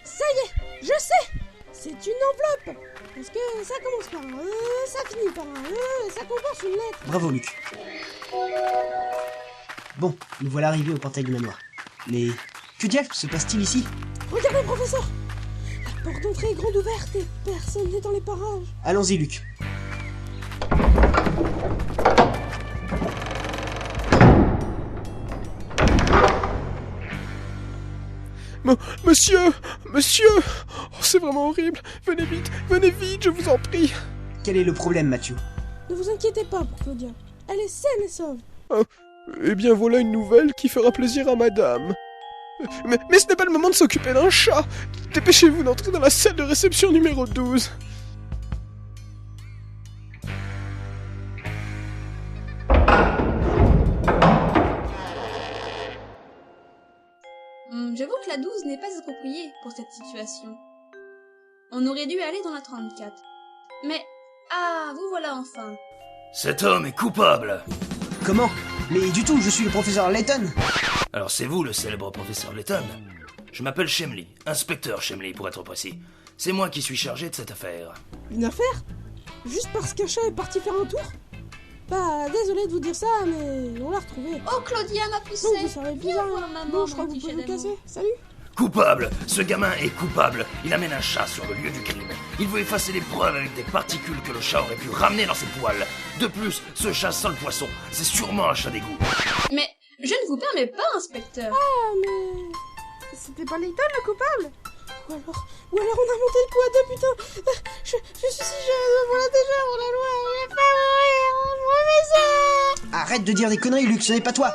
Ça y est, je sais. C'est une enveloppe. Parce que ça commence par un E, ça finit par un E, et ça comporte une lettre. Bravo, Luc. Bon, nous voilà arrivés au portail du manoir. Mais que diable se passe-t-il ici? Regardez, professeur. La porte d'entrée est grande ouverte et personne n'est dans les parages. Allons-y, Luc. Monsieur oh, c'est vraiment horrible. Venez vite, je vous en prie. Quel est le problème, Mathieu? Ne vous inquiétez pas pour Claudia. Elle est saine et sauve. Eh bien voilà une nouvelle qui fera plaisir à madame. Mais ce n'est pas le moment de s'occuper d'un chat. Dépêchez-vous d'entrer dans la salle de réception numéro 12. J'avoue que la 12 n'est pas appropriée pour cette situation. On aurait dû aller dans la 34. Mais... Ah, vous voilà enfin. Cet homme est coupable. Comment? Mais du tout, je suis le professeur Layton. Alors c'est vous le célèbre professeur Layton? Je m'appelle Chemley, inspecteur Chemley pour être précis. C'est moi qui suis chargé de cette affaire. Une affaire? Juste parce qu'un chat est parti faire un tour? Bah, désolé de vous dire ça, mais on l'a retrouvé. Oh, Claudia m'a poussé. Donc, vous savez Viens bien. voir maman, Bon, je crois mon que vous petit pouvez vous chat d'amour. casser. Salut. Coupable! Ce gamin est coupable. Il amène un chat sur le lieu du crime. Il veut effacer les preuves avec des particules que le chat aurait pu ramener dans ses poils. De plus, ce chat sent le poisson. C'est sûrement un chat d'égout. Mais je ne vous permets pas, inspecteur. Ah, mais... C'était pas Layton le coupable? Ou alors on a monté le coup à deux, putain. Je suis si jeune, voilà déjà, oh la loi, je vais pas mourir, professeur. Arrête de dire des conneries, Luc, ce n'est pas toi.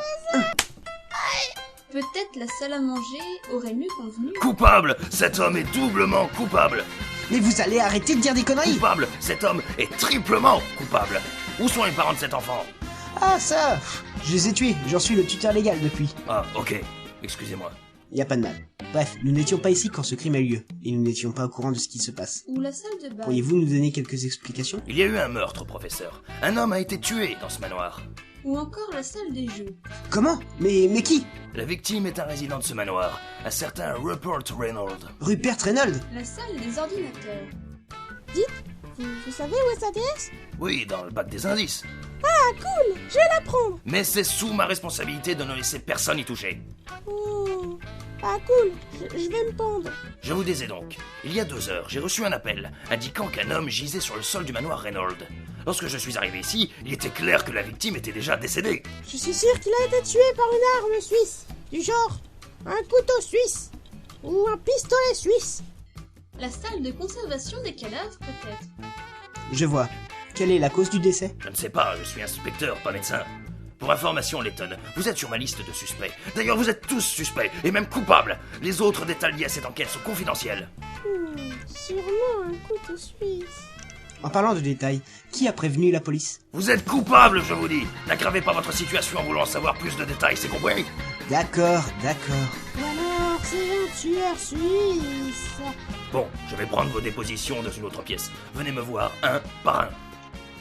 Peut-être la salle à manger aurait mieux convenu. Coupable! Cet homme est doublement coupable. Mais vous allez arrêter de dire des conneries. Coupable! Cet homme est triplement coupable. Où sont les parents de cet enfant? Ah, ça, je les ai tués, j'en suis le tuteur légal depuis. Ah, ok. Excusez-moi. Y a pas de mal. Bref, nous n'étions pas ici quand ce crime a eu lieu, et nous n'étions pas au courant de ce qui se passe. Ou la salle de bain. Pourriez-vous nous donner quelques explications? Il y a eu un meurtre, professeur. Un homme a été tué dans ce manoir. Ou encore la salle des jeux. Comment? Mais qui? La victime est un résident de ce manoir, un certain Rupert Reynolds. Rupert Reynolds? La salle des ordinateurs. Vous savez où est sa déesse? Oui, dans le bac des indices. Ah, cool, je vais la prendre. Mais c'est sous ma responsabilité de ne laisser personne y toucher. Oh, ah cool, je vais me pendre. Je vous disais donc, il y a 2 heures, j'ai reçu un appel indiquant qu'un homme gisait sur le sol du manoir Reynolds. Lorsque je suis arrivé ici, il était clair que la victime était déjà décédée. Je suis sûr qu'il a été tué par une arme suisse. Du genre, un couteau suisse. Ou un pistolet suisse. La salle de conservation des cadavres, peut-être. Je vois. Quelle est la cause du décès? Je ne sais pas, je suis inspecteur, pas médecin. Pour information, Layton, vous êtes sur ma liste de suspects. D'ailleurs, vous êtes tous suspects, et même coupables. Les autres détails liés à cette enquête sont confidentiels. Sûrement un couteau suisse. En parlant de détails, qui a prévenu la police? Vous êtes coupables, je vous dis. N'aggravez pas votre situation en voulant savoir plus de détails, c'est compris? D'accord. Ou alors, c'est un tueur suisse. Bon, je vais prendre vos dépositions dans une autre pièce. Venez me voir un par un.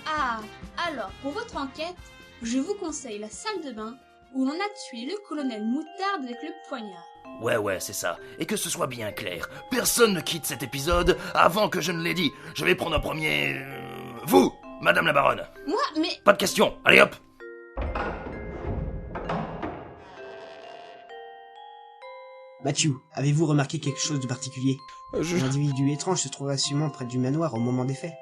Ah, alors, pour votre enquête, je vous conseille la salle de bain où l'on a tué le colonel Moutarde avec le poignard. Ouais, c'est ça. Et que ce soit bien clair, personne ne quitte cet épisode avant que je ne l'ai dit. Je vais prendre un premier... Vous, Madame la Baronne. Moi, mais... Pas de questions, allez hop. Mathieu, avez-vous remarqué quelque chose de particulier? Je... Un individu étrange se trouvait sûrement près du manoir au moment des faits.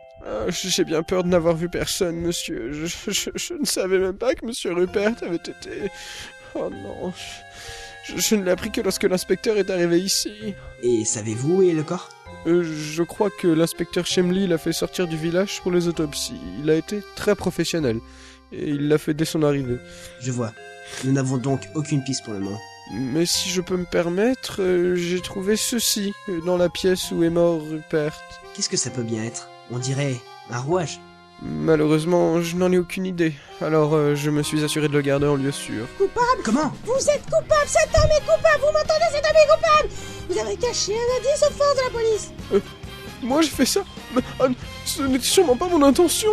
J'ai bien peur de n'avoir vu personne, monsieur. Je ne savais même pas que monsieur Rupert avait été... Oh non... Je ne l'ai appris que lorsque l'inspecteur est arrivé ici. Et savez-vous où est le corps? Je crois que l'inspecteur Chemley l'a fait sortir du village pour les autopsies. Il a été très professionnel. Et il l'a fait dès son arrivée. Je vois. Nous n'avons donc aucune piste pour le moment. Mais si je peux me permettre, j'ai trouvé ceci dans la pièce où est mort Rupert. Qu'est-ce que ça peut bien être? On dirait un rouage. Malheureusement, je n'en ai aucune idée. Alors, je me suis assuré de le garder en lieu sûr. Coupable? Comment? Vous êtes coupable, cet homme est coupable, vous m'entendez, cet homme est coupable. Vous avez caché un indice aux forces de la police. Moi j'ai fait ça? Mais, ce n'était sûrement pas mon intention.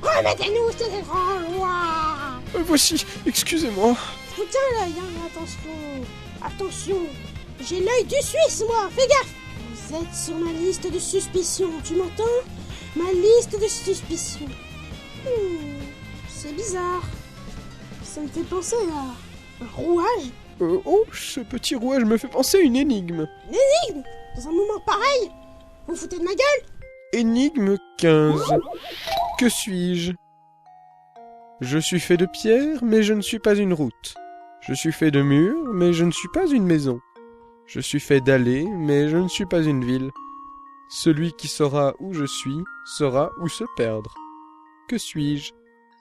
Remettez-nous ces grands lois. Voici, excusez-moi. Je vous tiens l'œil, hein, attention. Attention, j'ai l'œil du Suisse, moi, fais gaffe. Vous êtes sur ma liste de suspicion, tu m'entends? Ma liste de suspicion. C'est bizarre. Ça me fait penser à un rouage. Oh, ce petit rouage me fait penser à une énigme. Dans un moment pareil, vous vous foutez de ma gueule? Énigme 15. Que suis-je? Je suis fait de pierre, mais je ne suis pas une route. Je suis fait de murs, mais je ne suis pas une maison. Je suis fait d'allées, mais je ne suis pas une ville. Celui qui saura où je suis, saura où se perdre. Que suis-je?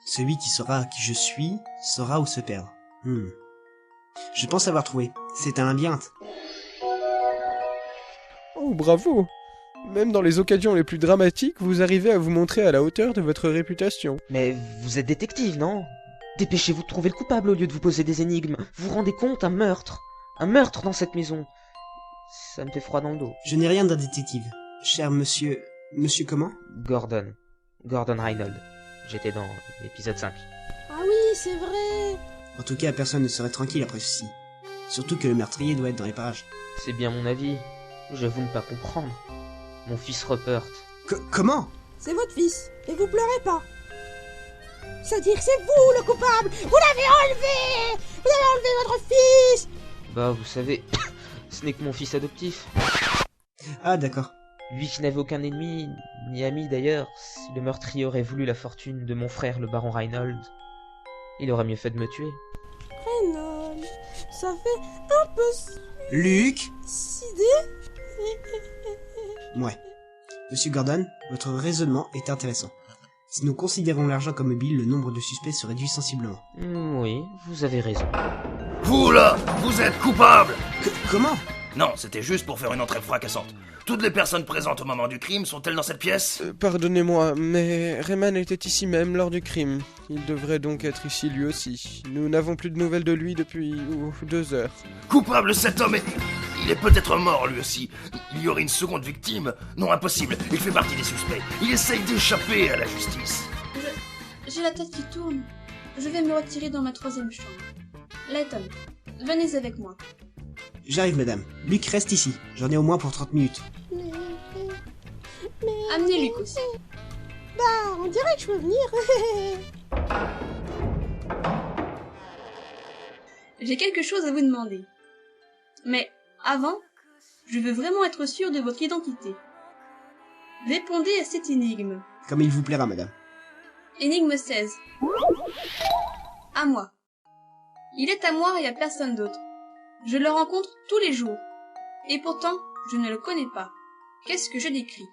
Celui qui saura qui je suis saura où se perdre. Je pense avoir trouvé. C'est un labyrinthe. Oh, bravo! Même dans les occasions les plus dramatiques, vous arrivez à vous montrer à la hauteur de votre réputation. Mais vous êtes détective, non? Dépêchez-vous de trouver le coupable au lieu de vous poser des énigmes. Vous vous rendez compte, un meurtre? Un meurtre dans cette maison. Ça me fait froid dans le dos. Je n'ai rien d'un détective. Cher monsieur... Monsieur comment? Gordon. Gordon Reinhold. J'étais dans l'épisode 5. Ah oui, c'est vrai. En tout cas, personne ne serait tranquille après ceci. Surtout que le meurtrier doit être dans les parages. C'est bien mon avis. J'avoue ne pas comprendre. Mon fils Rupert. Comment? C'est votre fils, et vous pleurez pas. C'est-à-dire que c'est vous le coupable. Vous l'avez enlevé. Vous avez enlevé votre fils. Bah, vous savez, ce n'est que mon fils adoptif. Ah, d'accord. Lui qui n'avait aucun ennemi, ni ami d'ailleurs, si le meurtrier aurait voulu la fortune de mon frère le baron Reinhold, il aurait mieux fait de me tuer. Reinhold, ça fait un peu Luc? sidé. Ouais. Monsieur Gordon, votre raisonnement est intéressant. Si nous considérons l'argent comme mobile, le nombre de suspects se réduit sensiblement. Oui, vous avez raison. Vous là, vous êtes coupable! Comment? Non, c'était juste pour faire une entrée fracassante. Toutes les personnes présentes au moment du crime sont-elles dans cette pièce? Pardonnez-moi, mais Rayman était ici même lors du crime. Il devrait donc être ici lui aussi. Nous n'avons plus de nouvelles de lui depuis 2 heures. Coupable, cet homme est... Il est peut-être mort lui aussi. Il y aurait une seconde victime? Non, impossible, il fait partie des suspects. Il essaye d'échapper à la justice. J'ai la tête qui tourne. Je vais me retirer dans ma 3e chambre. Layton, venez avec moi. J'arrive, madame. Luc, reste ici. J'en ai au moins pour 30 minutes. Amenez Luc aussi. Bah, on dirait que je peux venir. J'ai quelque chose à vous demander. Mais avant, je veux vraiment être sûr de votre identité. Répondez à cette énigme. Comme il vous plaira, madame. Énigme 16. À moi. Il est à moi et à personne d'autre. Je le rencontre tous les jours. Et pourtant, je ne le connais pas. Qu'est-ce que je décris?